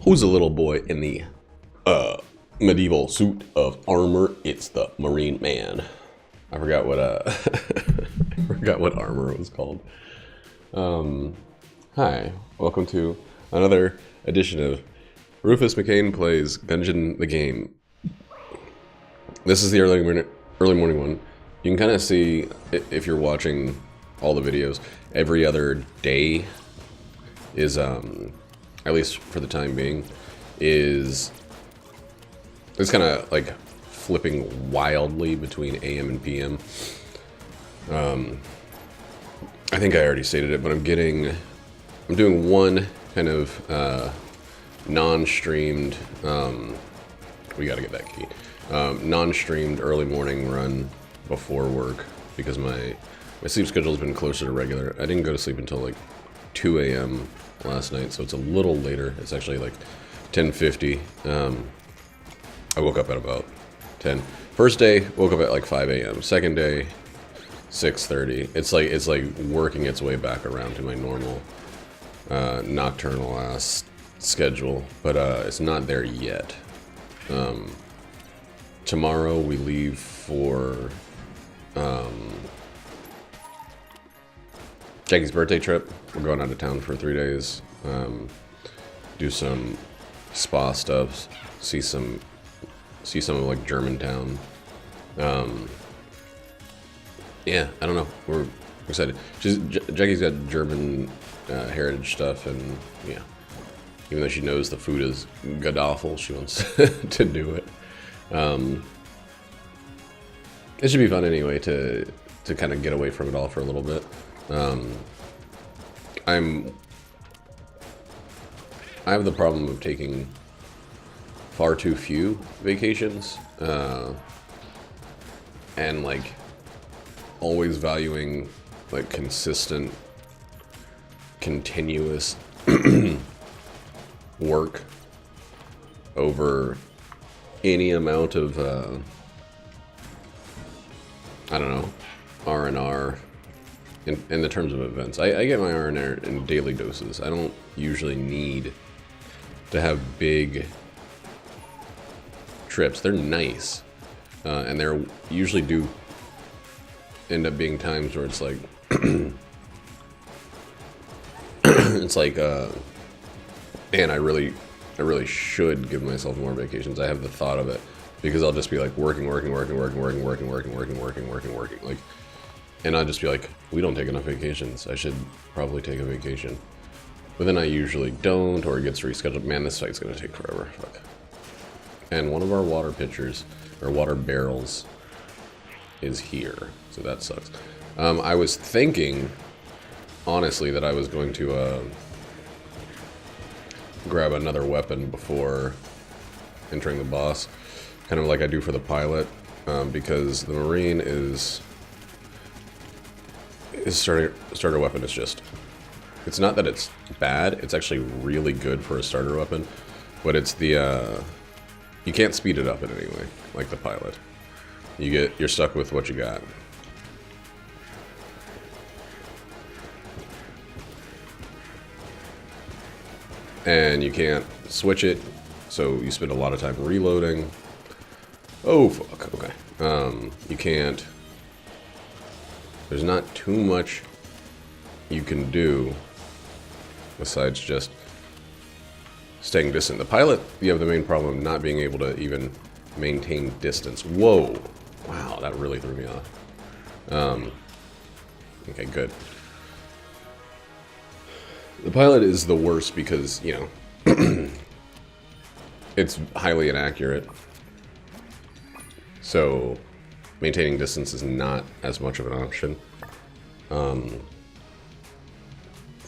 Who's a little boy in the medieval suit of armor? It's the Marine Man. I forgot what I forgot what armor it was called. Hi, welcome to another edition of Rufus McCain Plays Gungeon the Game. This is the early morning one. You can kind of see, if you're watching all the videos, every other day is, at least for the time being, it's kind of like flipping wildly between AM and PM. I think I already stated it, but I'm doing one kind of non-streamed, we gotta get that key, non-streamed early morning run before work, because my sleep schedule has been closer to regular. I didn't go to sleep until like 2 a.m. last night, so it's a little later. It's actually like 10:50. I woke up at about 10. First day, woke up at like 5 a.m. Second day, 6:30. It's like working its way back around to my normal nocturnal ass schedule, but it's not there yet. Tomorrow we leave for Jackie's birthday trip. We're going out of town for 3 days. Do some spa stuff. See some of like Germantown. Yeah, I don't know. We're excited. Jackie's got German heritage stuff, and yeah, even though she knows the food is god awful, she wants to do it. It should be fun anyway to kind of get away from it all for a little bit. I have the problem of taking far too few vacations, and like always valuing like consistent, continuous work over any amount of I don't know, R&R in the terms of events. I get my R&R in daily doses. I don't usually need to have big trips. They're nice, and they're usually do end up being times where it's like it's like man, I really should give myself more vacations. I have the thought of it, because I'll just be like working, like, and I'll just be like, we don't take enough vacations. I should probably take a vacation. But then I usually don't, or it gets rescheduled. Man, this fight's gonna take forever. Fuck. And one of our water pitchers, or water barrels, is here, so that sucks. I was thinking, honestly, that I was going to grab another weapon before entering the boss, kind of like I do for the pilot, because the Marine is starter weapon is just, it's not that it's bad, it's actually really good for a starter weapon, but it's the you can't speed it up in any way like the pilot. You're stuck with what you got. And you can't switch it, so you spend a lot of time reloading. Oh fuck, okay. You can't, there's not too much you can do besides just staying distant. The pilot, you have the main problem of not being able to even maintain distance. Whoa, wow, that really threw me off. Okay, good. The pilot is the worst because, you know, it's highly inaccurate. So maintaining distance is not as much of an option.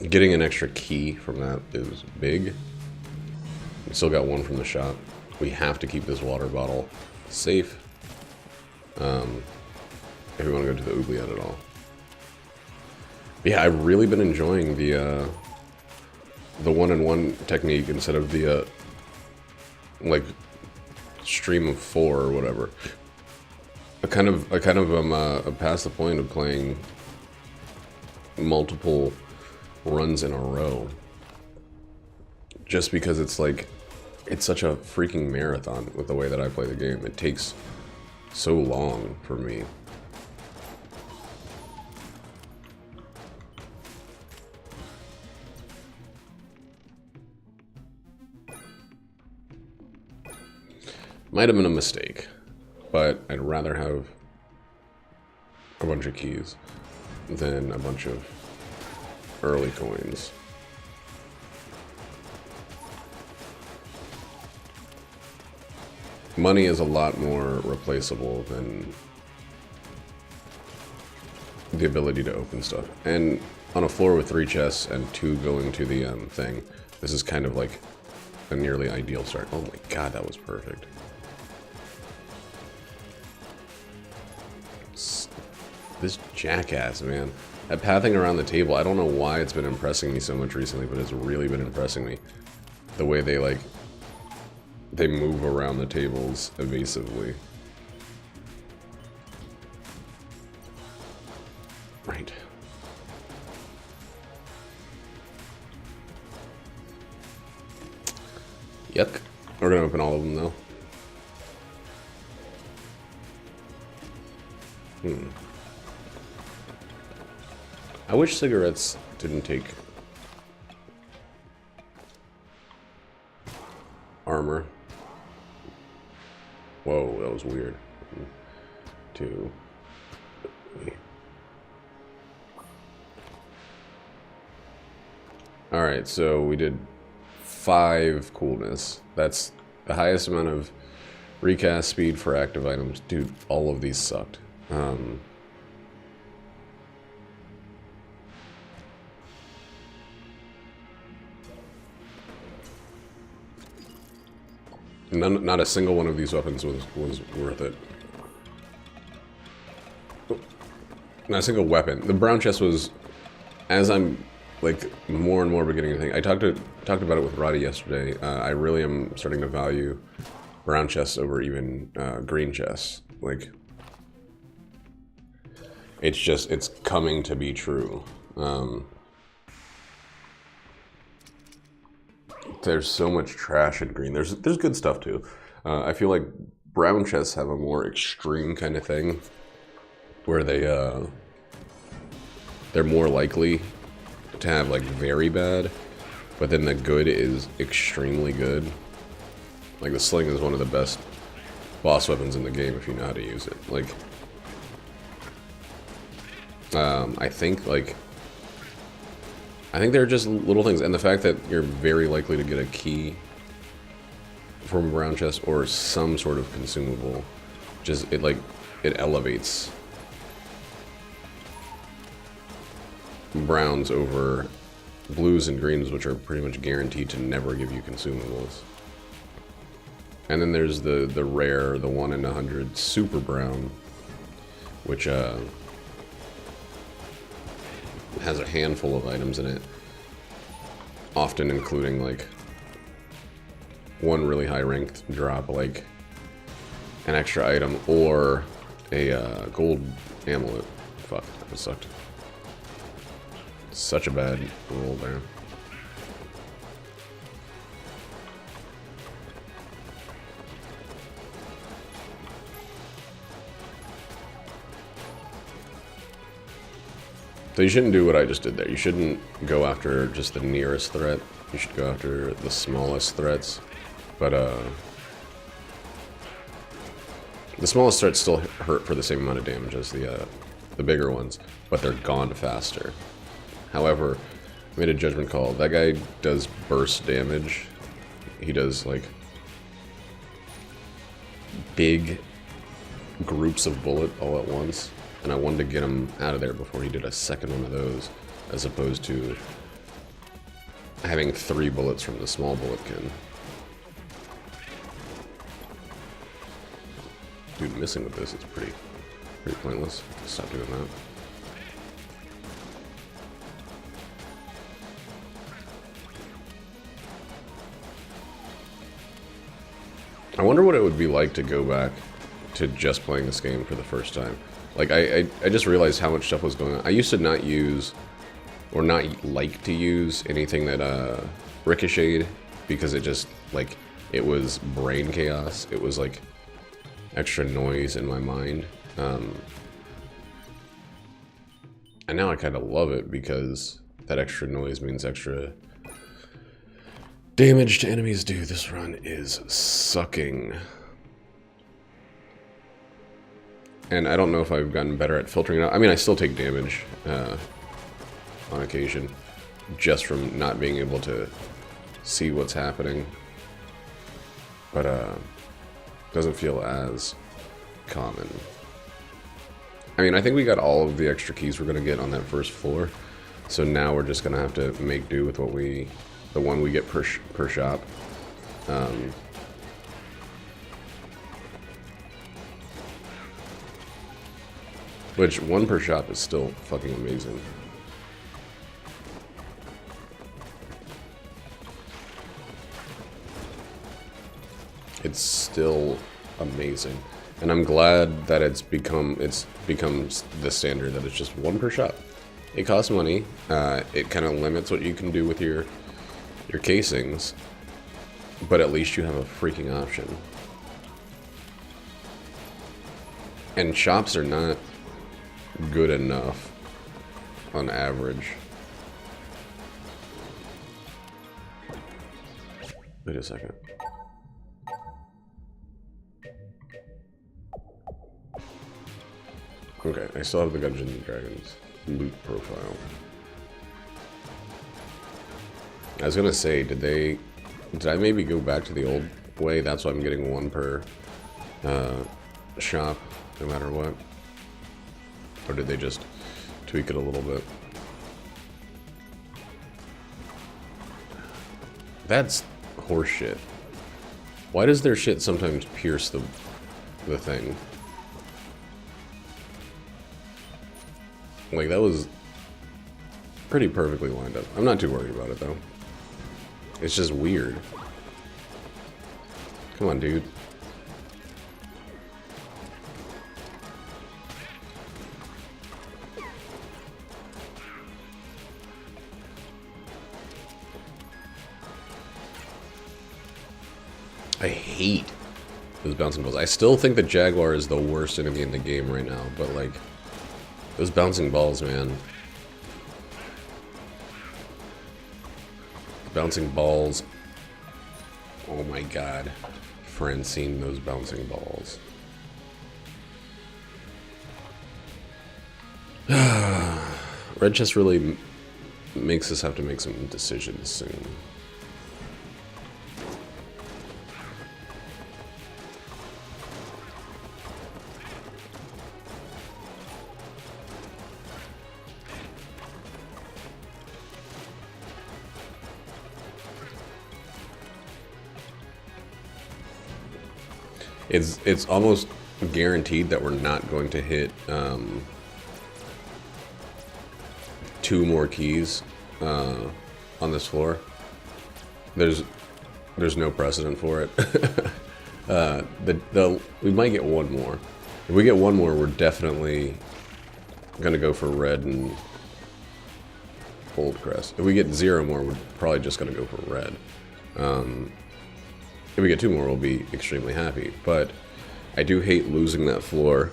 Getting an extra key from that is big. We still got one from the shop. We have to keep this water bottle safe, if we want to go to the oubliette at all. But yeah, I've really been enjoying the one-on-one technique instead of the like stream of 4 or whatever. I kind of am past the point of playing multiple runs in a row, just because it's like it's such a freaking marathon with the way that I play the game. It takes so long for me. Might have been a mistake, but I'd rather have a bunch of keys than a bunch of early coins. Money is a lot more replaceable than the ability to open stuff. And on a floor with 3 chests and 2 going to the thing, this is kind of like a nearly ideal start. Oh my god, that was perfect. This jackass, man. That pathing around the table, I don't know why it's been impressing me so much recently, but it's really been impressing me. The way they, like, they move around the tables evasively. Right. Yuck. We're gonna open all of them, though. I wish cigarettes didn't take armor. Whoa, that was weird. 2. Alright, so we did 5 coolness. That's the highest amount of recast speed for active items. Dude, all of these sucked. Not a single one of these weapons was worth it. Not a single weapon. The brown chest was, as I'm like more and more beginning to think. I talked about it with Roddy yesterday. I really am starting to value brown chests over even green chests. Like, it's coming to be true. There's so much trash in green. There's good stuff too. I feel like brown chests have a more extreme kind of thing, where they're more likely to have like very bad, but then the good is extremely good. Like the sling is one of the best boss weapons in the game if you know how to use it. Like, I think they're just little things, and the fact that you're very likely to get a key from a brown chest or some sort of consumable, just it elevates browns over blues and greens, which are pretty much guaranteed to never give you consumables. And then there's the rare, the 1 in 100 super brown, which has a handful of items in it, often including like one really high ranked drop, like an extra item or a gold amulet. Fuck, that sucked. Such a bad roll there. So you shouldn't do what I just did there. You shouldn't go after just the nearest threat. You should go after the smallest threats. But the smallest threats still hurt for the same amount of damage as the bigger ones, but they're gone faster. However, I made a judgment call. That guy does burst damage. He does like big groups of bullet all at once. And I wanted to get him out of there before he did a second one of those, as opposed to having 3 bullets from the small bulletkin. Dude, missing with this is pretty pointless. Stop doing that. I wonder what it would be like to go back to just playing this game for the first time. Like, I just realized how much stuff was going on. I used to not use, or not like to use, anything that ricocheted, because it just, like, it was brain chaos. It was like extra noise in my mind. And now I kind of love it because that extra noise means extra damage to enemies. Dude, this run is sucking. And I don't know if I've gotten better at filtering it out. I mean, I still take damage on occasion just from not being able to see what's happening. But doesn't feel as common. I mean, I think we got all of the extra keys we're going to get on that first floor. So now we're just going to have to make do with what the one we get per shop. Which, one per shop is still fucking amazing. It's still amazing. And I'm glad that it's become the standard that it's just one per shop. It costs money. It kind of limits what you can do with your casings, but at least you have a freaking option. And shops are not good enough on average. Wait a second. Okay, I still have the Dungeons and Dragons loot profile. I was gonna say, did I maybe go back to the old way? That's why I'm getting one per shop, no matter what. Or did they just tweak it a little bit? That's horseshit. Why does their shit sometimes pierce the thing? Like, that was pretty perfectly lined up. I'm not too worried about it, though. It's just weird. Come on, dude. I hate those bouncing balls. I still think the Jaguar is the worst enemy in the game right now, but, like, those bouncing balls, man. Bouncing balls. Oh my god. Francine, those bouncing balls. Red chest really makes us have to make some decisions soon. It's almost guaranteed that we're not going to hit 2 more keys on this floor. There's no precedent for it. We might get 1 more. If we get 1 more, we're definitely gonna go for red and gold crest. If we get 0 more, we're probably just gonna go for red. If we get 2 more, we'll be extremely happy. But I do hate losing that floor.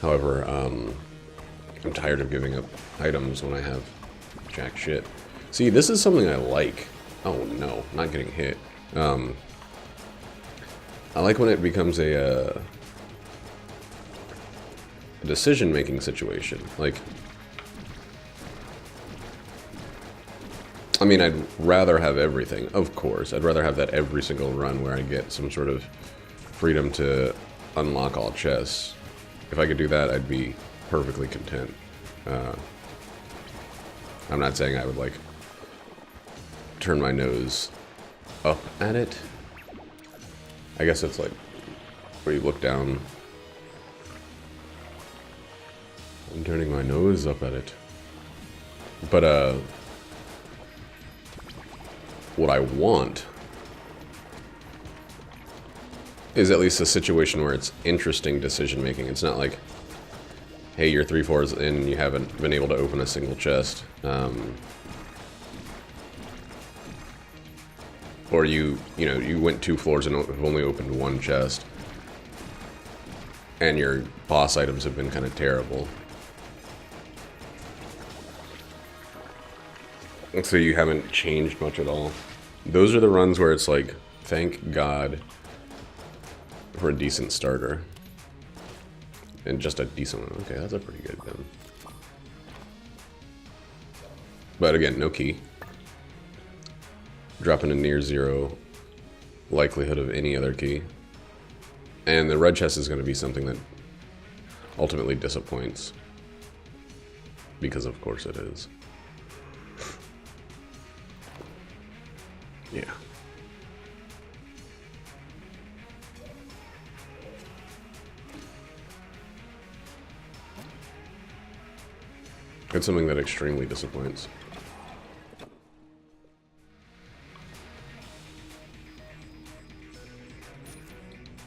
However, I'm tired of giving up items when I have jack shit. See, this is something I like. Oh no, not getting hit. I like when it becomes a decision-making situation. Like, I mean, I'd rather have everything, of course. I'd rather have that every single run where I get some sort of freedom to unlock all chests. If I could do that, I'd be perfectly content. I'm not saying I would, like, turn my nose up at it. I guess it's like where you look down. I'm turning my nose up at it. But, what I want is at least a situation where it's interesting decision making. It's not like, hey, you're 3 floors in and you haven't been able to open a single chest. Or you know, you went 2 floors and have only opened 1 chest. And your boss items have been kind of terrible. So you haven't changed much at all. Those are the runs where it's like, thank God for a decent starter. And just a decent one. Okay, that's a pretty good gun. But again, no key. Dropping a near 0 likelihood of any other key. And the red chest is going to be something that ultimately disappoints. Because of course it is. Yeah. It's something that extremely disappoints.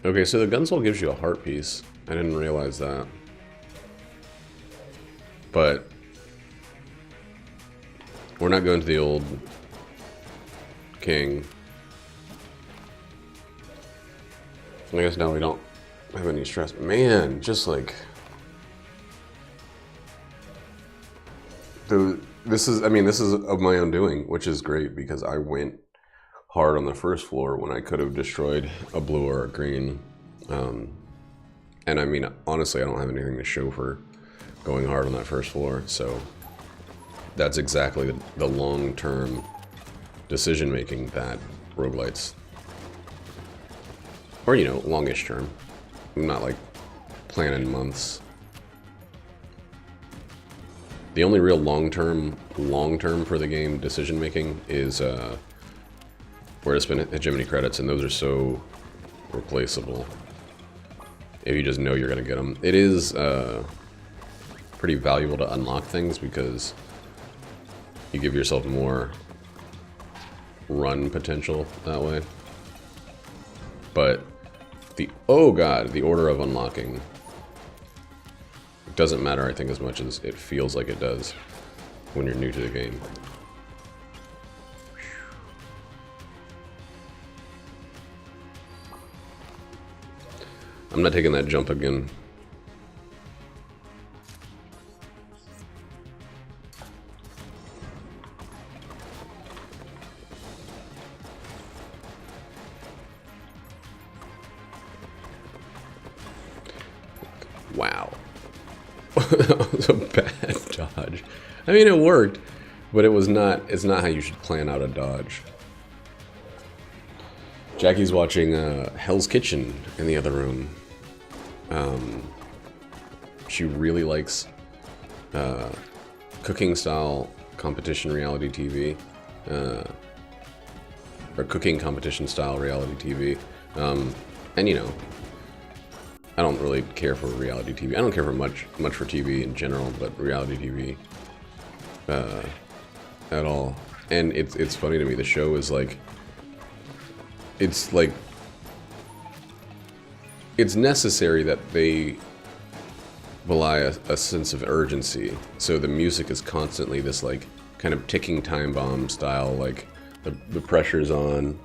Okay, so the gunsoul gives you a heart piece. I didn't realize that. But we're not going to the old king. I guess now we don't have any stress. Man, just like... This is of my own doing, which is great because I went hard on the first floor when I could have destroyed a blue or a green. And I mean, honestly, I don't have anything to show for going hard on that first floor, so that's exactly the long-term decision-making that roguelites, or, you know, longish term. I'm not, like, planning months. The only real long-term for the game decision-making is where to spend hegemony credits, and those are so replaceable. If you just know you're going to get them. It is pretty valuable to unlock things because you give yourself more run potential that way. But oh god, the order of unlocking doesn't matter, I think, as much as it feels like it does when you're new to the game. I'm not taking that jump again. Wow. That was a bad dodge. I mean, it worked, but it's not how you should plan out a dodge. Jackie's watching Hell's Kitchen in the other room. She really likes cooking style competition reality TV, or cooking competition style reality TV. And you know, I don't really care for reality TV. I don't care for much for TV in general, but reality TV at all. And it's funny to me. The show is like, it's necessary that they belie a sense of urgency. So the music is constantly this like kind of ticking time bomb style, like the pressure's on,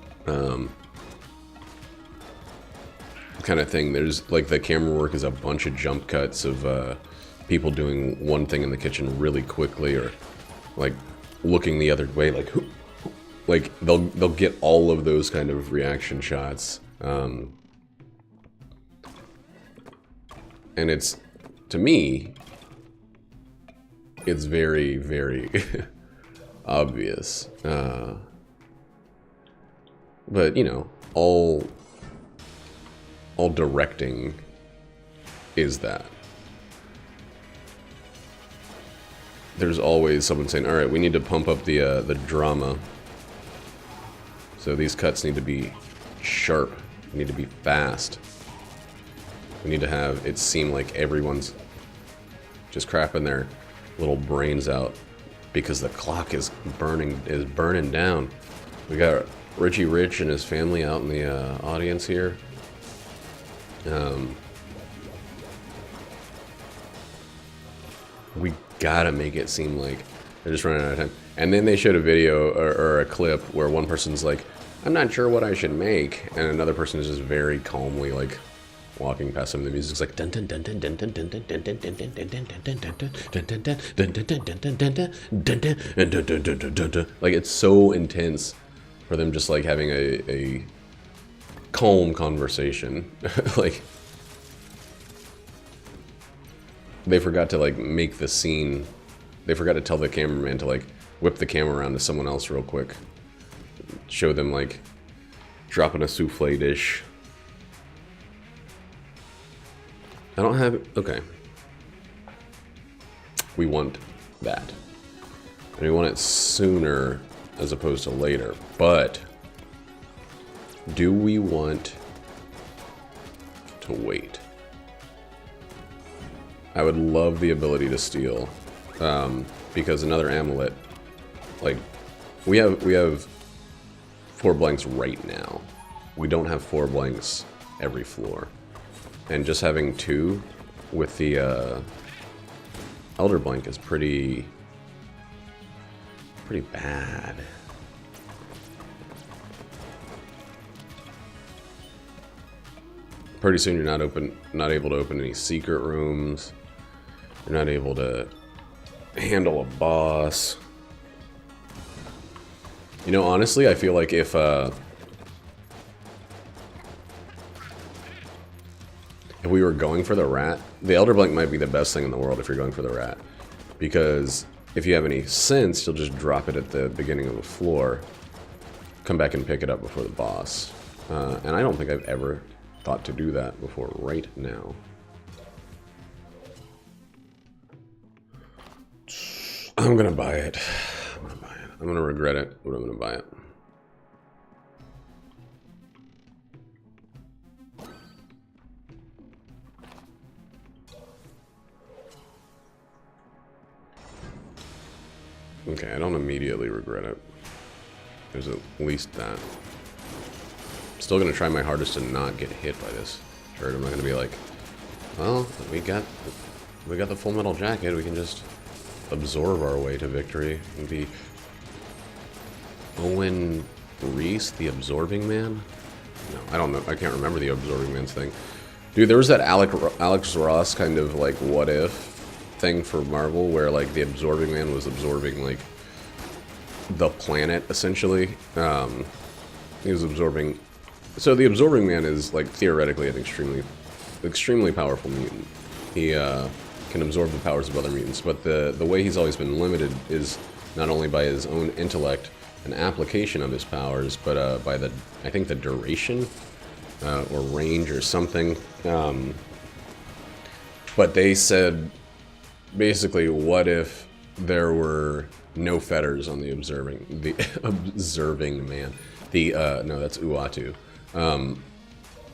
kind of thing. There's like the camera work is a bunch of jump cuts of people doing one thing in the kitchen really quickly, or like looking the other way, like they'll get all of those kind of reaction shots. And it's, to me, it's very, very obvious. But, you know, all directing is that. There's always someone saying, all right, we need to pump up the drama. So these cuts need to be sharp, need to be fast. We need to have it seem like everyone's just crapping their little brains out because the clock is burning down. We got Richie Rich and his family out in the audience here. We gotta make it seem like they're just running out of time. And then they showed a video or a clip where one person's like, I'm not sure what I should make. And another person is just very calmly like walking past him. The music's like dun dun dun dun dun dun dun dun dun dun dun dun dun dun dun dun dun dun. Like it's so intense for them just like having a calm conversation. Like they forgot to like make the scene. They forgot to tell the cameraman to like whip the camera around to someone else real quick. Show them like dropping a souffle dish. I don't have it. Okay. We want that. And we want it sooner as opposed to later. But do we want to wait? I would love the ability to steal. Because another amulet, like we have 4 blanks right now. We don't have 4 blanks every floor. And just having 2 with the Elder Blank is pretty bad. Pretty soon you're not able to open any secret rooms. You're not able to handle a boss. You know, honestly, I feel like if we were going for the rat, the Elder Blank might be the best thing in the world if you're going for the rat. Because if you have any sense, you'll just drop it at the beginning of the floor, come back and pick it up before the boss. And I don't think I've ever thought to do that before right now. I'm gonna buy it. I'm gonna regret it, but I'm gonna buy it. Okay, I don't immediately regret it. There's at least that. Still gonna try my hardest to not get hit by this shirt. I'm not gonna be like, well, we got the full metal jacket. We can just absorb our way to victory and be Owen Reese, the Absorbing Man. No, I don't know. I can't remember the Absorbing Man's thing. Dude, there was that Alex Ross kind of like what if thing for Marvel where like the Absorbing Man was absorbing like the planet essentially. He was absorbing. So the Absorbing Man is like theoretically an extremely powerful mutant. He can absorb the powers of other mutants, but the way he's always been limited is not only by his own intellect and application of his powers, but by I think the duration or range or something. But they said basically, what if there were no fetters on the Observing Man? No, that's Uatu.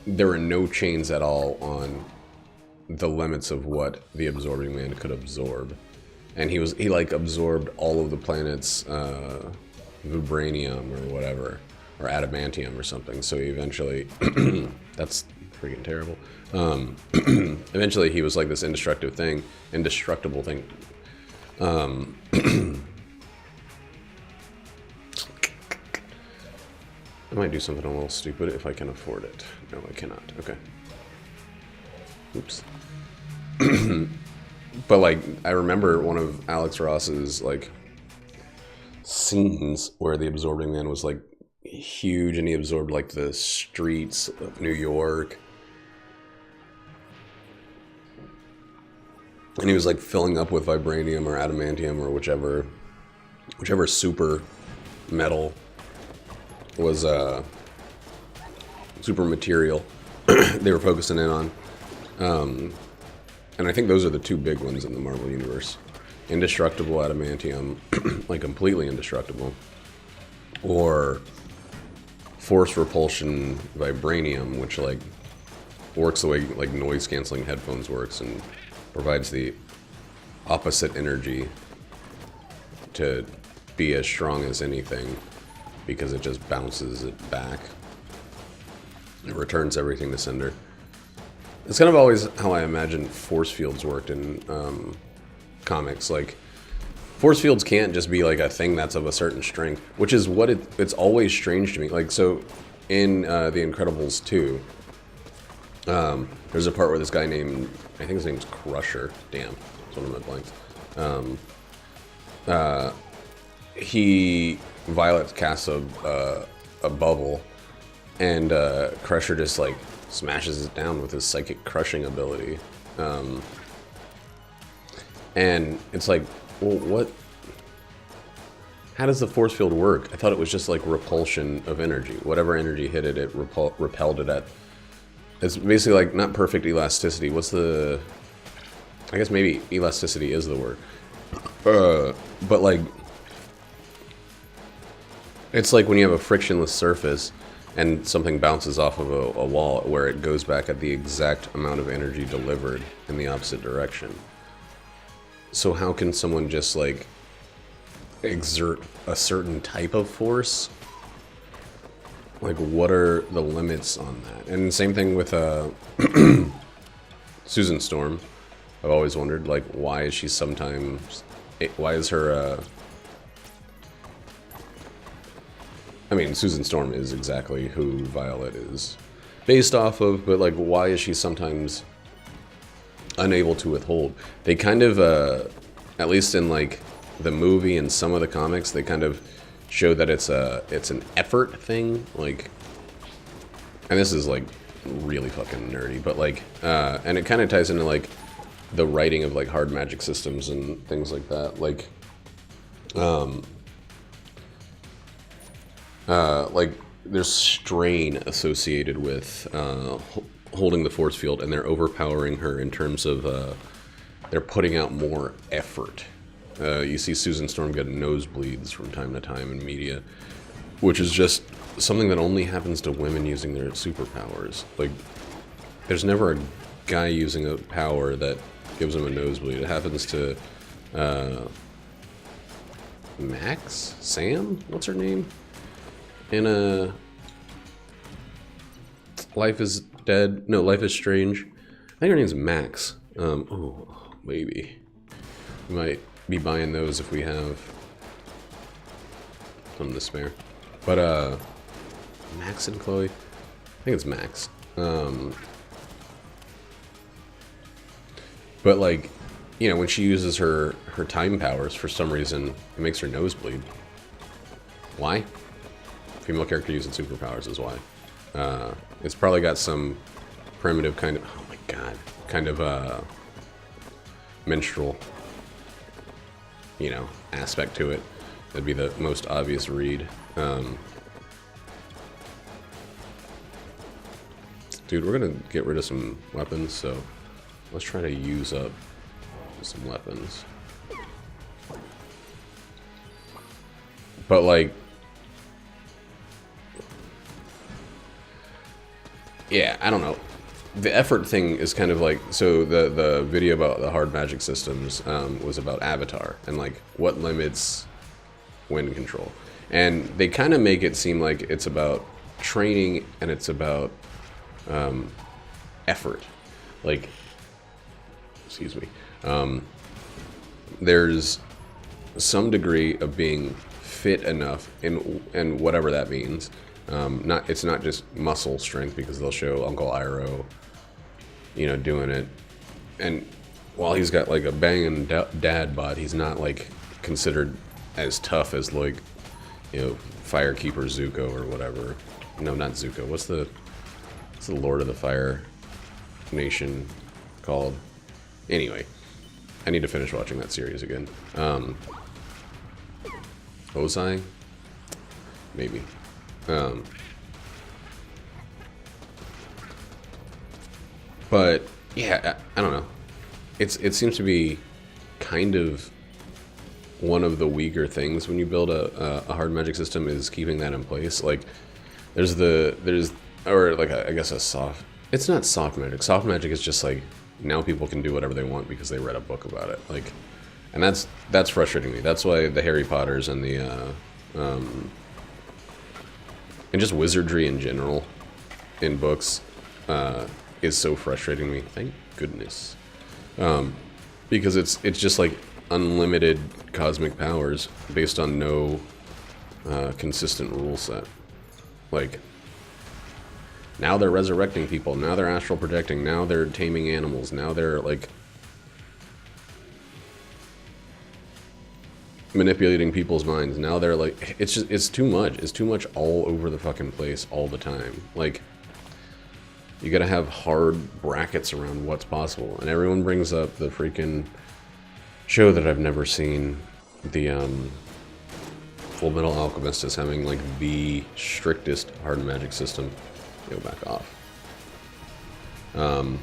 There were no chains at all on the limits of what the Absorbing Man could absorb, and he like absorbed all of the planet's vibranium or whatever, or adamantium or something. So he eventually, that's freaking terrible. Eventually he was like this indestructible thing. I might do something a little stupid if I can afford it. No, I cannot. Okay. Oops. But like, I remember one of Alex Ross's like scenes where the Absorbing Man was like huge and he absorbed like the streets of New York. And he was like filling up with vibranium or adamantium or whichever super metal was super material they were focusing in on. And I think those are the 2 big ones in the Marvel Universe. Indestructible adamantium, like completely indestructible, or force repulsion vibranium, which like works the way like noise canceling headphones works and provides the opposite energy to be as strong as anything because it just bounces it back. It returns everything to sender. It's kind of always how I imagined force fields worked in comics. Like, force fields can't just be like a thing that's of a certain strength, which is what it's always strange to me. Like, so in The Incredibles 2, there's a part where this guy named, I think his name's Crusher. Damn, it's one of my blanks. Violet casts a bubble, and Crusher just like smashes it down with his psychic crushing ability. And it's like, well, what? How does the force field work? I thought it was just like repulsion of energy. Whatever energy hit it, it repelled it at. It's basically like not perfect elasticity. What's the? I guess maybe elasticity is the word. But like, it's like when you have a frictionless surface and something bounces off of a wall where it goes back at the exact amount of energy delivered in the opposite direction. So how can someone just like exert a certain type of force? Like, what are the limits on that? And same thing with Susan Storm. I've always wondered, like, why is she sometimes... Why is her... I mean, Susan Storm is exactly who Violet is based off of, but, like, why is she sometimes unable to withhold? They kind of, at least in, like, the movie and some of the comics, they kind of show that it's an effort thing, like, and this is, like, really fucking nerdy, but, like, and it kind of ties into, like, the writing of, like, hard magic systems and things like that, like, there's strain associated with holding the force field, and they're overpowering her in terms of they're putting out more effort. You see Susan Storm get nosebleeds from time to time in media, which is just something that only happens to women using their superpowers. Like, there's never a guy using a power that gives him a nosebleed. It happens to Sam? What's her name? In Life is Dead. No, Life is Strange. I think her name's Max. Oh, maybe. We might be buying those if we have some to spare. But, Max and Chloe? I think it's Max. But, like, you know, when she uses her time powers, for some reason, it makes her nosebleed. Why? Female character using superpowers is why. It's probably got some primitive kind of, oh my god, kind of menstrual, you know, aspect to it. That'd be the most obvious read. Dude, we're gonna get rid of some weapons, so let's try to use up some weapons. But, like, yeah, I don't know. The effort thing is kind of like, so the video about the hard magic systems was about Avatar and, like, what limits wind control. And they kind of make it seem like it's about training and it's about effort. Like, excuse me. There's some degree of being fit enough in whatever that means. It's not just muscle strength, because they'll show Uncle Iroh, you know, doing it, and while he's got like a banging dad bod, he's not like considered as tough as, like, you know, Firekeeper Zuko or whatever. No, not Zuko. What's the Lord of the Fire Nation called? Anyway, I need to finish watching that series again. Ozai? Maybe. But yeah, I don't know. It seems to be kind of one of the weaker things when you build a hard magic system, is keeping that in place. Like, or like I guess a soft. It's not soft magic. Soft magic is just like, now people can do whatever they want because they read a book about it. Like, and that's frustrating me. That's why the Harry Potters and the and just wizardry in general in books is so frustrating to me. Thank goodness. Because it's just like, unlimited cosmic powers based on no consistent rule set. Like, now they're resurrecting people, now they're astral projecting, now they're taming animals, now they're, like, manipulating people's minds, now they're, like, it's just, it's too much. It's too much all over the fucking place all the time. Like, you gotta have hard brackets around what's possible. And everyone brings up the freaking show that I've never seen, the, Full Metal Alchemist as having, like, the strictest hard magic system. Go back off. And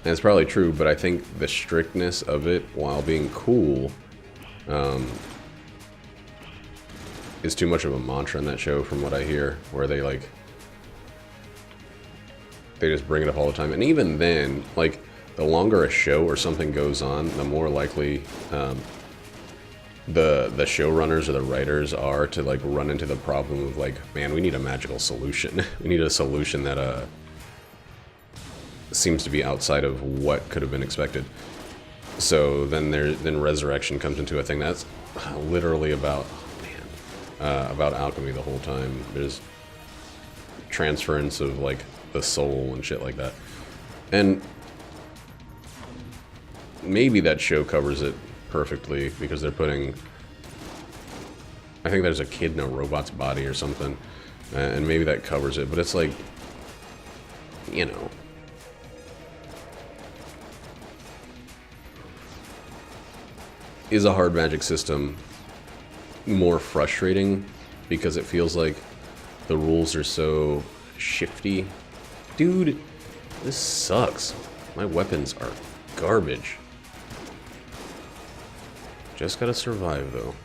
it's probably true, but I think the strictness of it, while being cool, is too much of a mantra in that show from what I hear, where they, like, they just bring it up all the time. And even then, like, the longer a show or something goes on, the more likely the showrunners or the writers are to, like, run into the problem of, like, man, we need a magical solution. We need a solution that seems to be outside of what could have been expected. So then resurrection comes into a thing that's literally about, about alchemy the whole time. There's transference of, like, the soul and shit like that. And maybe that show covers it perfectly because they're putting, I think there's a kid in a robot's body or something, and maybe that covers it, but it's like, you know, is a hard magic system more frustrating because it feels like the rules are so shifty? Dude, this sucks. My weapons are garbage. Just gotta survive, though.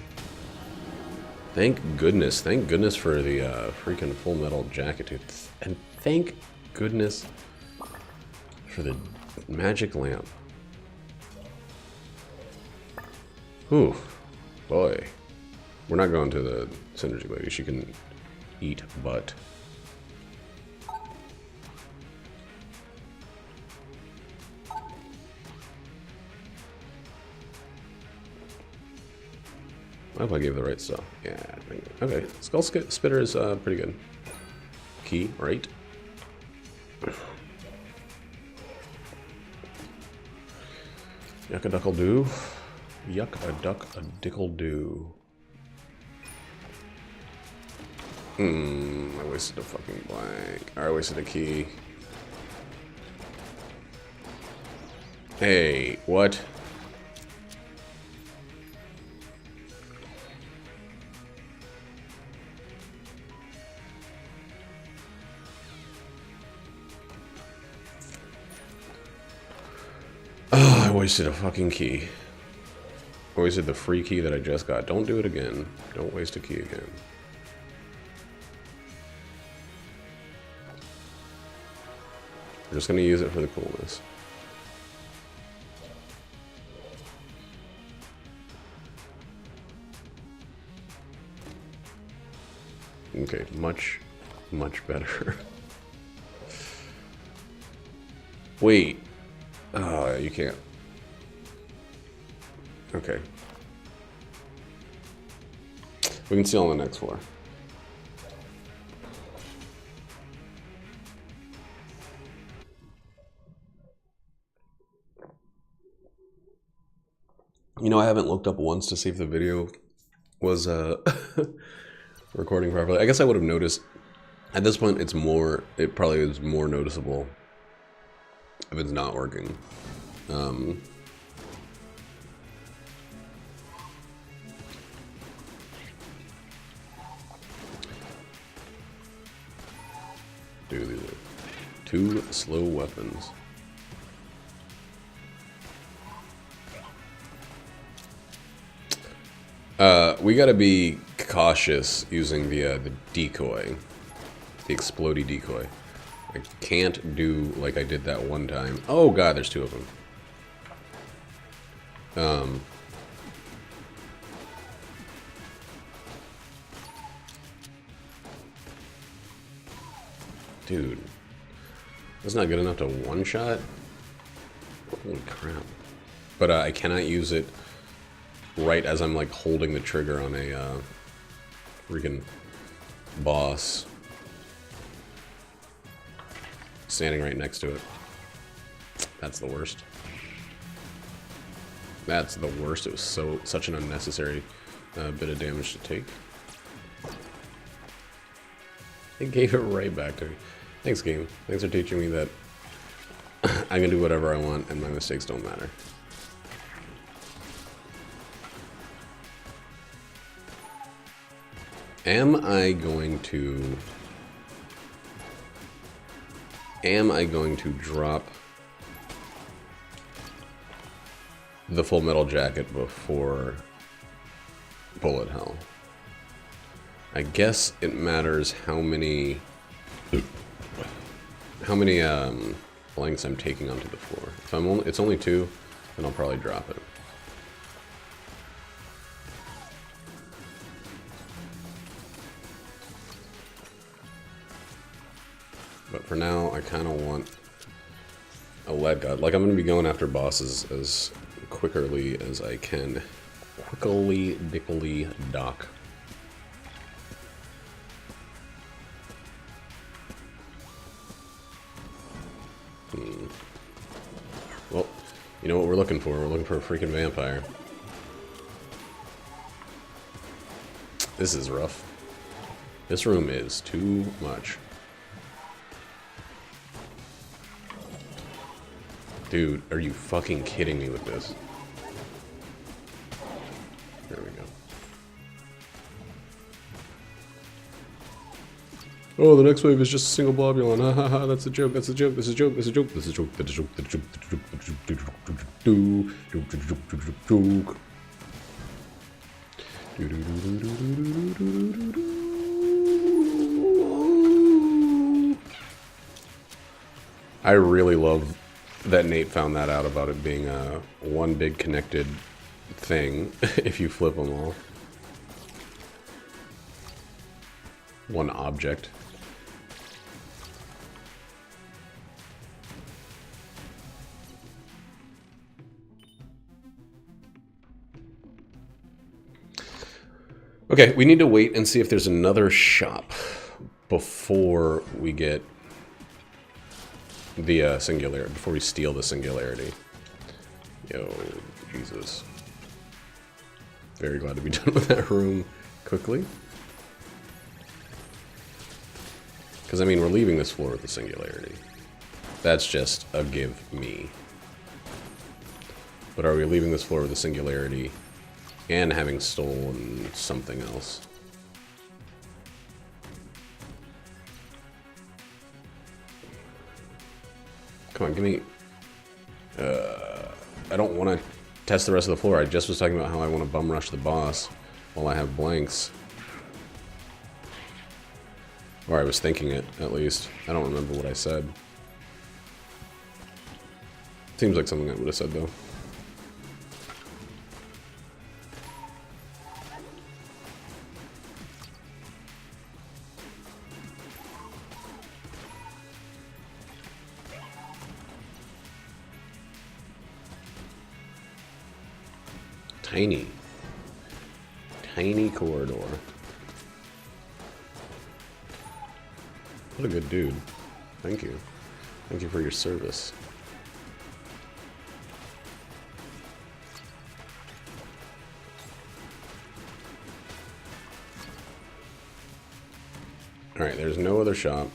Thank goodness for the freaking Full Metal jacket, dude. And thank goodness for the magic lamp. Whew, boy. We're not going to the synergy lady. She can eat butt. I hope I gave the right stuff. Yeah. Okay. Skull Spitter is pretty good. Key, right? Yuck a duck'll do. Yuck a duck a dick'll do. I wasted a fucking blank. Or I wasted a key. Hey, what? Oh, I wasted a fucking key. I wasted the free key that I just got. Don't do it again. Don't waste a key again. I'm just gonna use it for the coolness. Okay, much better. Wait. Oh, you can't. Okay. We can see on the next floor. You know, I haven't looked up once to see if the video was recording properly. I guess I would have noticed. At this point, it probably is more noticeable if it's not working. Dude, these are two slow weapons. We gotta be cautious using the decoy, the explodey decoy. I can't do like I did that one time. Oh god, there's two of them. Dude, that's not good enough to one-shot? Holy crap. But I cannot use it right as I'm like holding the trigger on a freaking boss. Standing right next to it. That's the worst. That's the worst. It was such an unnecessary bit of damage to take. It gave it right back to me. Thanks, game. Thanks for teaching me that I can do whatever I want and my mistakes don't matter. Am I going to drop the Full Metal Jacket before Bullet Hell? I guess it matters how many blanks I'm taking onto the floor. If it's only 2, then I'll probably drop it. But for now, I kind of want a lead god. Like, I'm going to be going after bosses as quickly as I can. Quickly, dickly, doc. Well, you know what we're looking for? We're looking for a freaking vampire. This is rough. This room is too much. Dude, are you fucking kidding me with this? There we go. Oh, the next wave is just a single globulon. Ha ha ha, that's a joke, that's a joke, that's a joke, that's a joke, that's a joke, that's a joke, that's a joke, that's a joke, that's a joke. I really love that Nate found that out about it being one big connected thing if you flip them all. One object. Okay, we need to wait and see if there's another shop before we get the singularity, before we steal the singularity. Yo, Jesus. Very glad to be done with that room quickly. Because, I mean, we're leaving this floor with the singularity. That's just a give me. But are we leaving this floor with the singularity and having stolen something else? Come on, give me... I don't want to test the rest of the floor. I just was talking about how I want to bum rush the boss while I have blanks. Or I was thinking it, at least. I don't remember what I said. Seems like something I would have said, though. Tiny. Tiny corridor. What a good dude. Thank you. Thank you for your service. Alright, there's no other shop.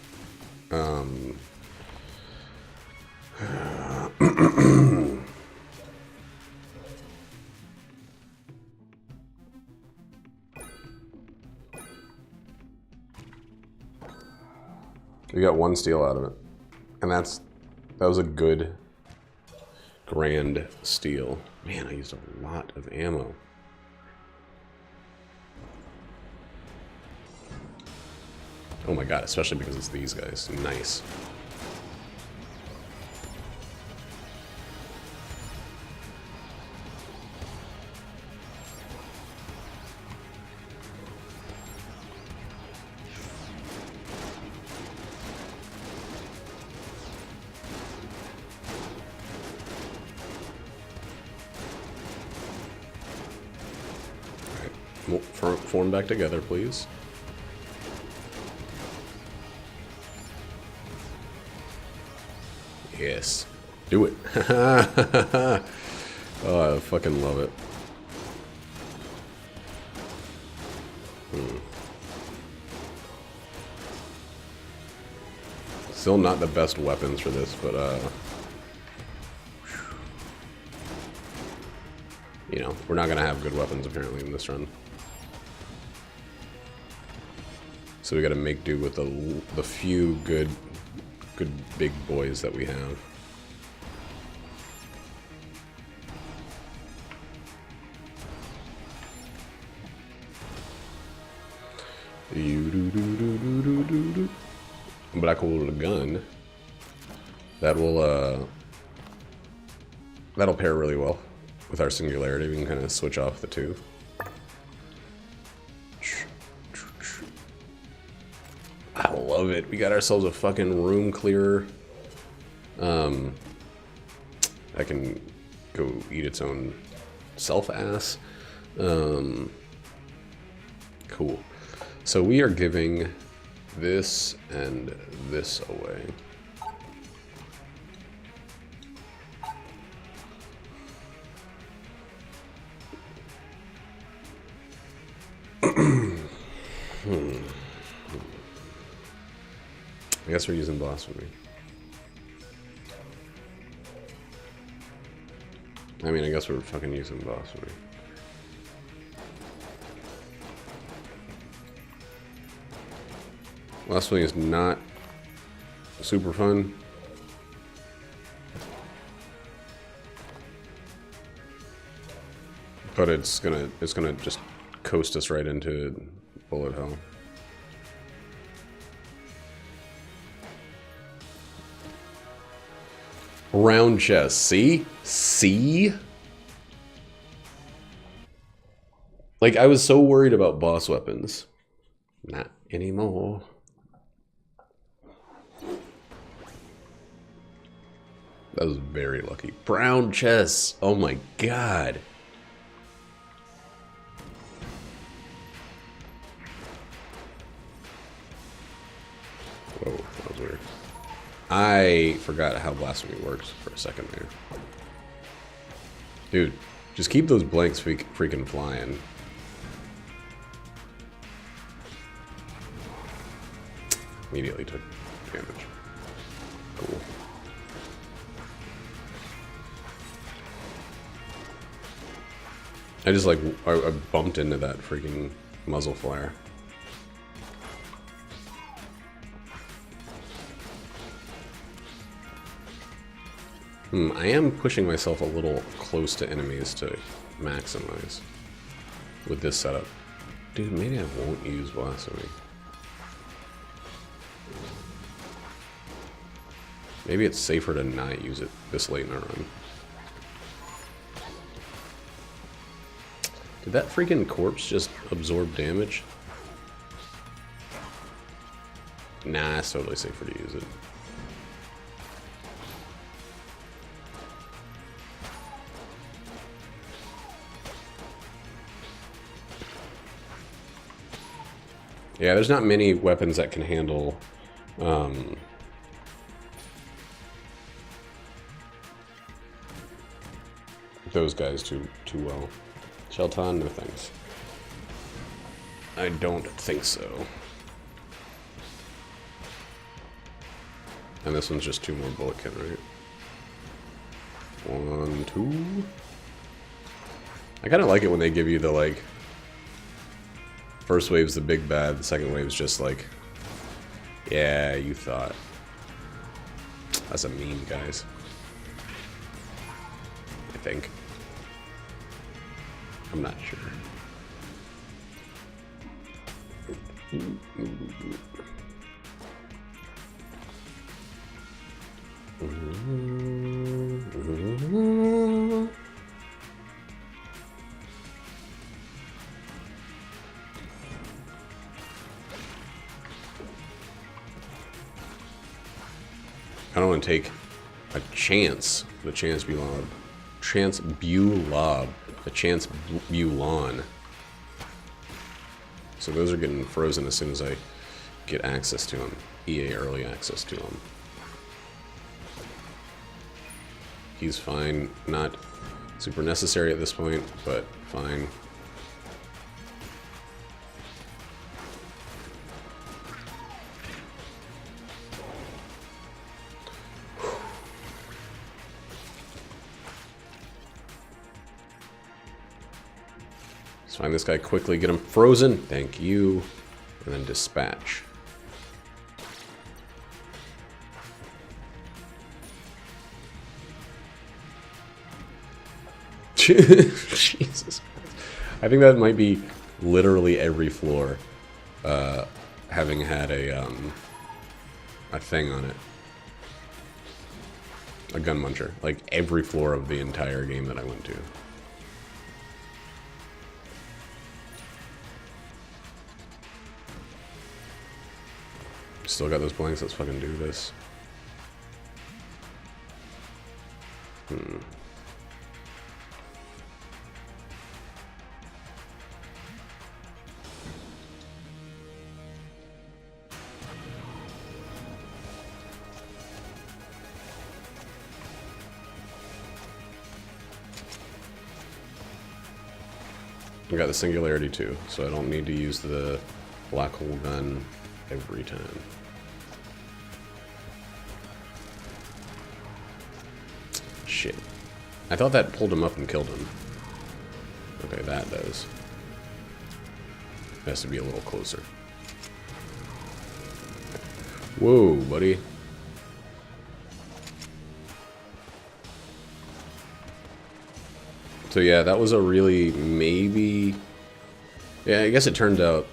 We got one steal out of it. And that was a good grand steal. Man, I used a lot of ammo. Oh my god, especially because it's these guys. Nice. form back together, please. Yes. Do it. Oh, I fucking love it. Still not the best weapons for this, but you know, we're not gonna have good weapons apparently in this run. So we gotta make do with the few good big boys that we have. Black hole gun. That'll pair really well with our singularity. We can kind of switch off the two. I love it. We got ourselves a fucking room clearer. That can go eat its own self-ass. Cool. So we are giving this and this away. I guess we're using blasphemy. I mean, I guess we're fucking using blasphemy. Blasphemy is not super fun. But it's gonna just coast us right into bullet hell. Round chest, see? See? Like, I was so worried about boss weapons. Not anymore. That was very lucky. Brown chests. Oh my god. Whoa, that was weird. I forgot how blasphemy works for a second there. Dude, just keep those blanks freaking flying. Immediately took damage. Cool. I just like, I bumped into that freaking muzzle flare. I am pushing myself a little close to enemies to maximize with this setup. Dude, maybe I won't use blasphemy. Maybe it's safer to not use it this late in our run. Did that freaking corpse just absorb damage? Nah, it's totally safer to use it. Yeah, there's not many weapons that can handle those guys too well. Shelton, no thanks. I don't think so. And this one's just 2 more bullet kit, right? 1, 2. I kind of like it when they give you the, like, first wave's the big bad, the second wave's just like, yeah, you thought. That's a meme, guys. I think. I'm not sure. I don't want to take a chance. The chance Bulob. Chance Bulob. A chance Bulon. So those are getting frozen as soon as I get access to them. EA early access to them. He's fine. Not super necessary at this point, but fine. Let's find this guy quickly, get him frozen. Thank you. And then dispatch. Jesus. I think that might be literally every floor having had a thing on it. A gun muncher. Like every floor of the entire game that I went to. Still got those blanks, let's fucking do this. I got the singularity too, so I don't need to use the black hole gun every time. Shit. I thought that pulled him up and killed him. Okay, that does. Has to be a little closer. Whoa, buddy. So yeah, that was a really maybe... Yeah, I guess it turned out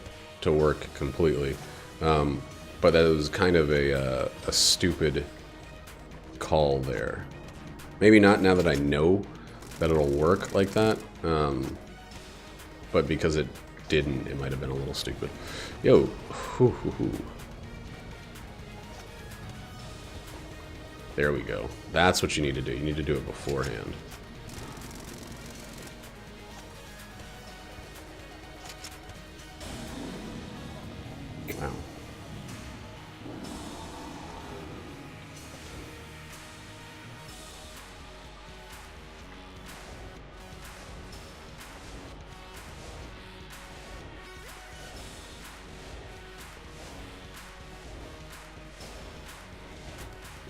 to work completely. But that was kind of a stupid call there. Maybe not now that I know that it'll work like that. But because it didn't, it might have been a little stupid. Yo. There we go. That's what you need to do. You need to do it beforehand. Wow.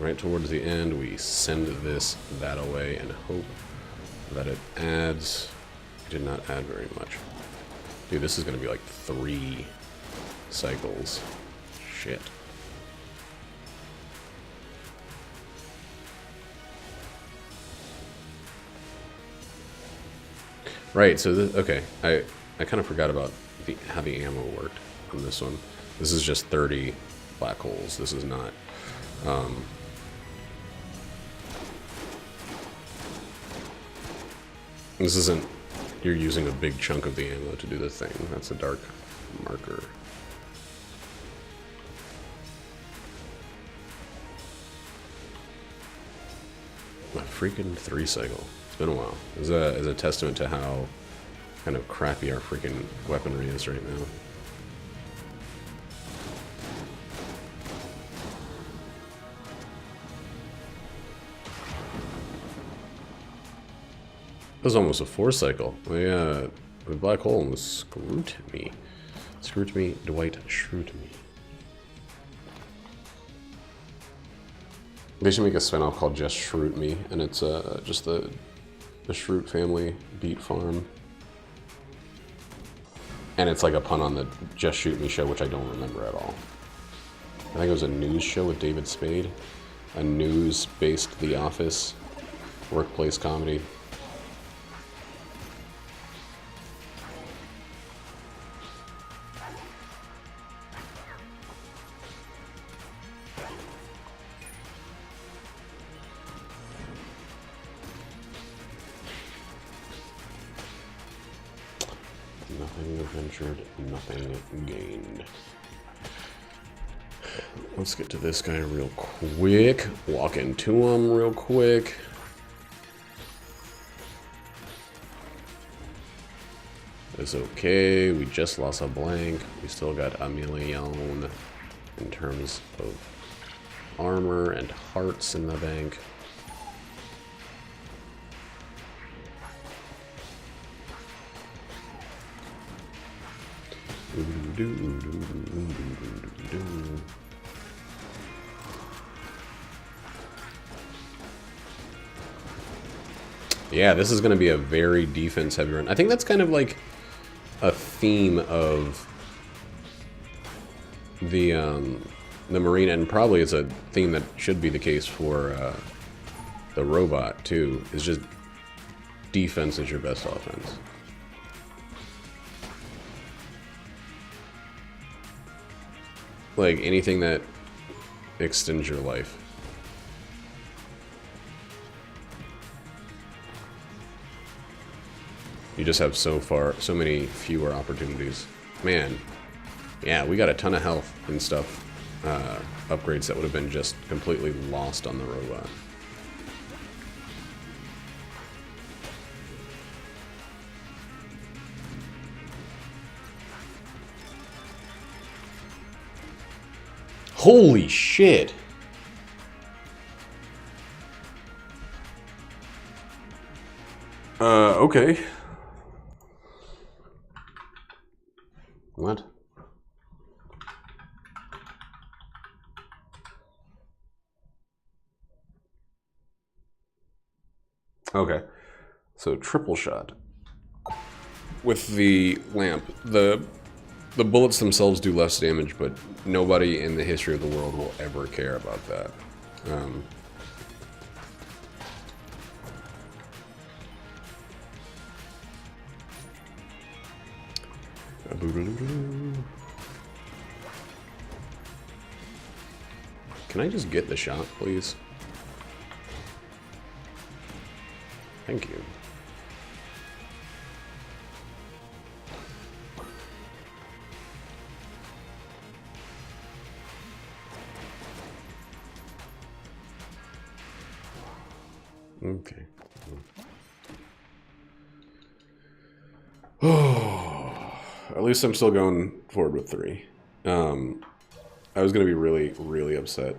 Right towards the end, we send this that away and hope that it adds. Did not add very much. Dude, this is going to be like 3 cycles. Shit. Right, so okay, I kind of forgot about how the ammo worked on this one. This is just 30 black holes. This is not... This isn't, you're using a big chunk of the ammo to do the thing. That's a dark marker. A freaking 3 cycle. It's been a while. Is a testament to how kind of crappy our freaking weaponry is right now. That was almost a 4 cycle. The black hole almost screwed me. Screwed me, Dwight Schrute me. They should make a spinoff called Just Schrute Me, and it's just the Schrute family beet farm. And it's like a pun on the Just Shoot Me show, which I don't remember at all. I think it was a news show with David Spade. A news-based The Office workplace comedy. Nothing ventured, nothing gained. Let's get to this guy real quick. Walk into him real quick. It's okay. We just lost a blank. We still got a million in terms of armor and hearts in the bank. Yeah, this is going to be a very defense-heavy run. I think that's kind of like a theme of the marine, and probably it's a theme that should be the case for the robot too. Is just defense is your best offense. Like anything that extends your life. You just have so many fewer opportunities. Man, yeah, we got a ton of health and stuff, upgrades that would have been just completely lost on the robot. Holy shit! Okay. What? Okay. So triple shot. With the lamp, the bullets themselves do less damage, but nobody in the history of the world will ever care about that. Can I just get the shot, please? Thank you. Okay. Oh, at least I'm still going forward with 3. I was gonna be really, really upset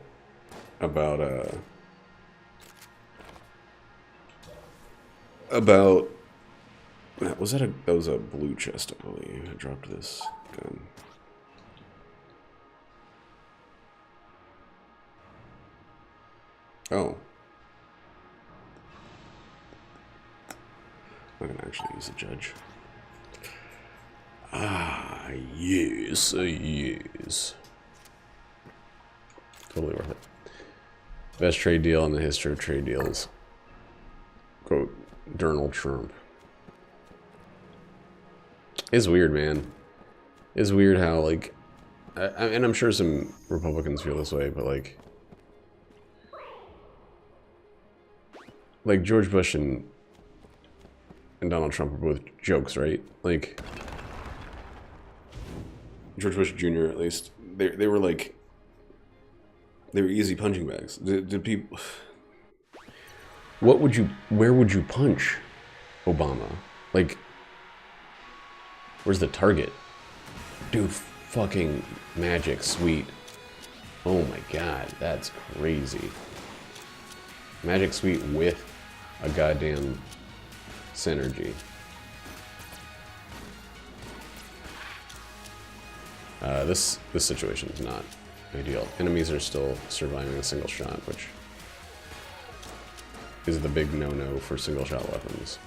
about that was a blue chest, I believe. I dropped this gun. Oh. I'm gonna actually use a judge. Ah, yes, yes. Totally worth it. Best trade deal in the history of trade deals. Quote, Donald Trump. It's weird, man. It's weird how, like, and I'm sure some Republicans feel this way, but, like George Bush and Donald Trump are both jokes, right? Like, George Bush Jr., at least, they were like, they were easy punching bags. Did people... where would you punch Obama? Like, where's the target? Dude, fucking magic, sweet. Oh my god, that's crazy. Magic Sweet with a goddamn synergy. This situation is not ideal. Enemies are still surviving a single shot, which is the big no-no for single shot weapons.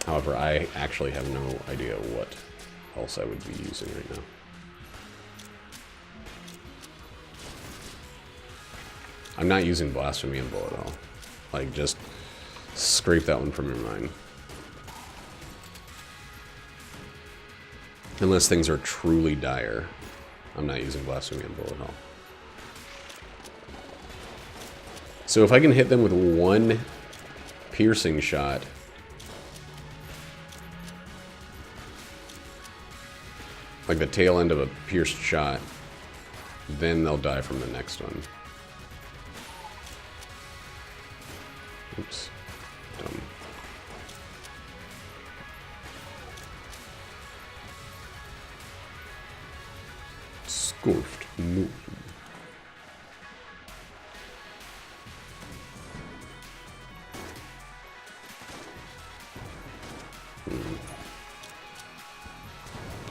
However, I actually have no idea what else I would be using right now. I'm not using Blasphemy and Bullet Hell. Like, just scrape that one from your mind. Unless things are truly dire, I'm not using Blasphemy and Bullet Hell. So if I can hit them with one piercing shot, like the tail end of a pierced shot, then they'll die from the next one. Oops. Dumb. Scorched moon.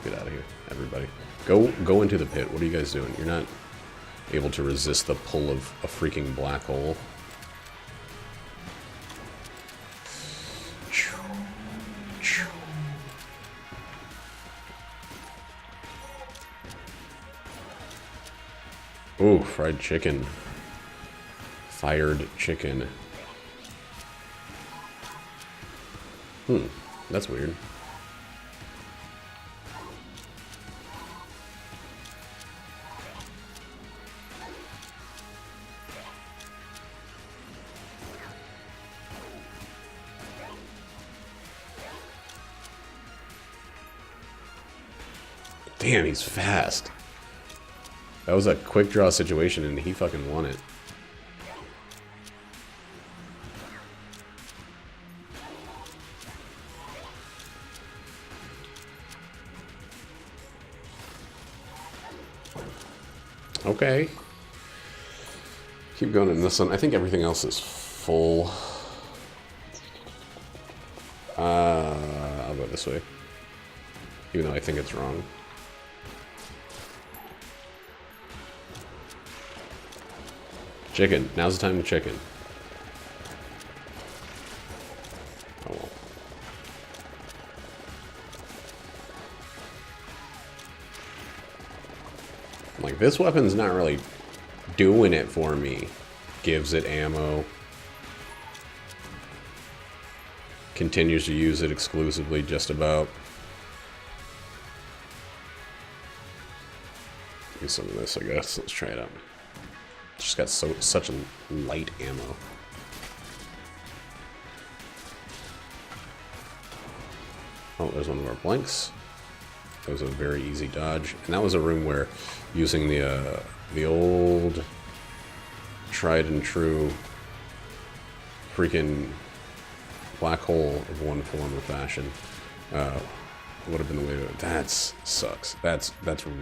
Get out of here, everybody. Go into the pit. What are you guys doing? You're not able to resist the pull of a freaking black hole. Ooh, fried chicken. Fired chicken. That's weird. Damn, he's fast. That was a quick draw situation, and he fucking won it. Okay. Keep going in this one. I think everything else is full. I'll go this way. Even though I think it's wrong. Chicken. Now's the time to chicken. Oh well. Like, this weapon's not really doing it for me. Gives it ammo. Continues to use it exclusively, just about. Use some of this, I guess. Let's try it out. Just got such light ammo. Oh, there's one of our blanks. That was a very easy dodge, and that was a room where using the old tried and true freaking black hole of one form or fashion would have been the way to. That sucks. That's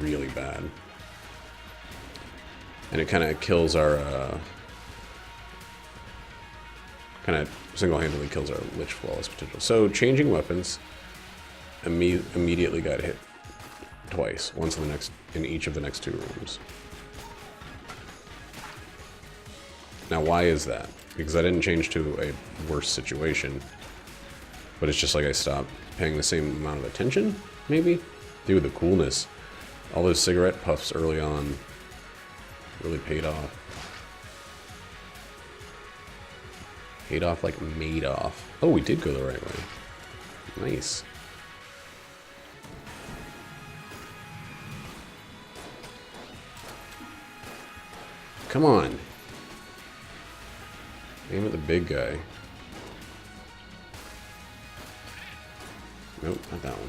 really bad. And it kind of kills our, kind of single-handedly kills our Lich Flawless potential. So, changing weapons immediately got hit twice. Once in each of the next two rooms. Now, why is that? Because I didn't change to a worse situation. But it's just like I stopped paying the same amount of attention, maybe? Dude, the coolness. All those cigarette puffs early on really paid off. Paid off like made off. Oh, we did go the right way. Nice. Come on. Aim at the big guy. Nope, not that one.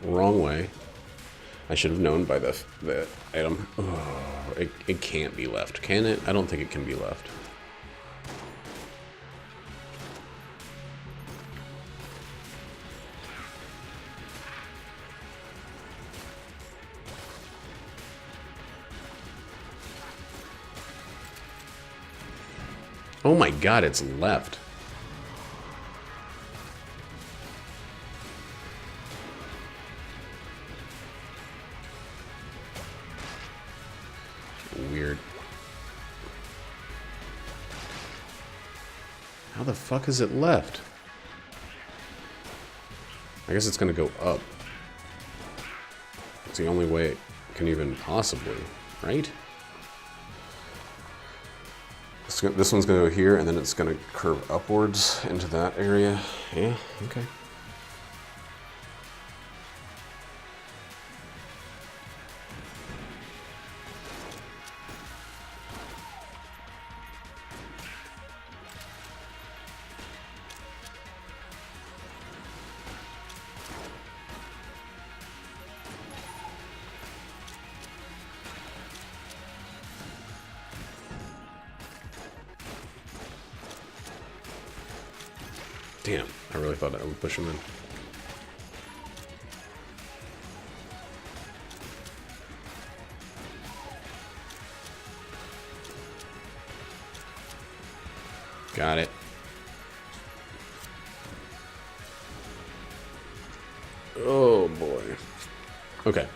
Wrong way. I should have known by the item. Oh, it can't be left, can it? I don't think it can be left. Oh my god, it's left. Weird. How the fuck is it left? I guess it's gonna go up. It's the only way it can even possibly, right? This one's gonna go here, and then it's gonna curve upwards into that area. Yeah, okay. Damn, I really thought I would push him in. Got it. Oh boy. Okay.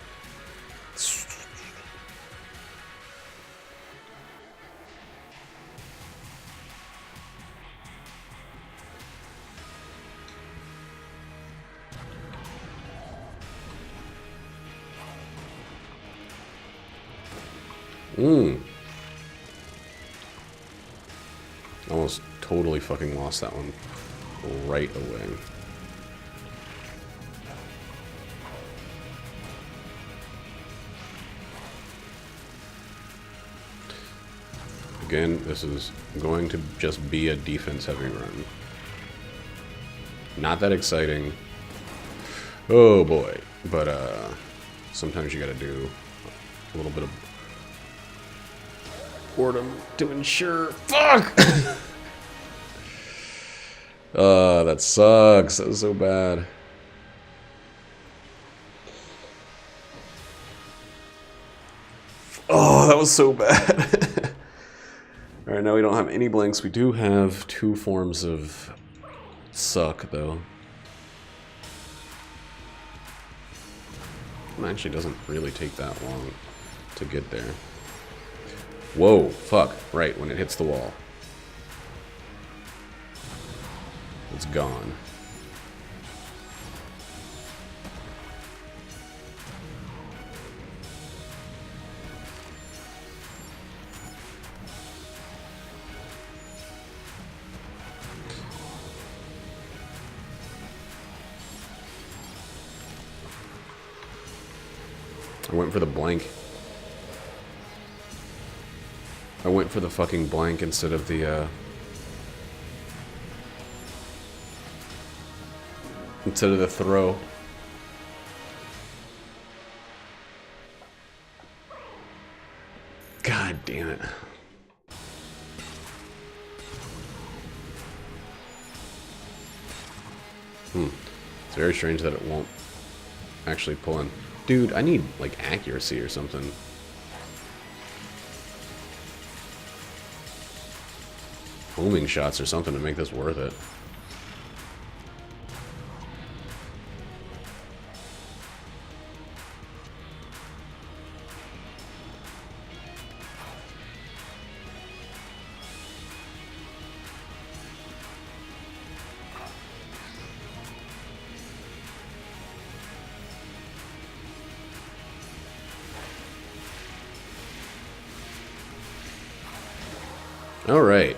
Almost totally fucking lost that one right away. Again, this is going to just be a defense-heavy run. Not that exciting. Oh boy. But sometimes you gotta do a little bit of boredom to ensure. Fuck! That sucks. That was so bad. Oh, that was so bad. Alright, now we don't have any blanks. We do have 2 forms of Succ, though. It actually doesn't really take that long to get there. Whoa, fuck. Right, when it hits the wall. It's gone. I went for the blank. I went for the fucking blank instead of the, throw. God damn it. It's very strange that it won't actually pull in. Dude, I need, like, accuracy or something. Homing shots or something to make this worth it. Alright.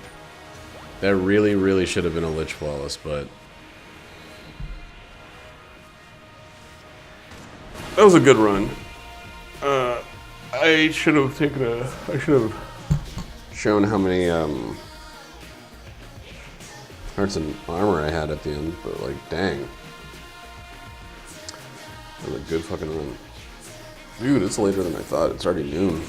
That really, really should have been a Lich Flawless, but... that was a good run. I should have taken a... I should have shown how many, hearts and armor I had at the end, but, like, dang. That was a good fucking run. Dude, it's later than I thought. It's already noon.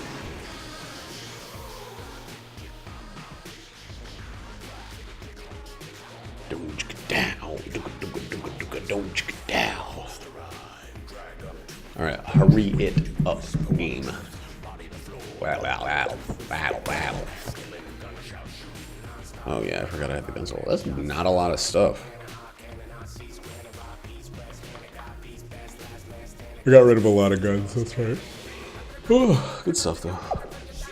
Alright, hurry it up, game. Wow, wow, wow, wow, wow. Oh yeah, I forgot I had the pencil. That's not a lot of stuff. I got rid of a lot of guns, that's right. Oh, good stuff though.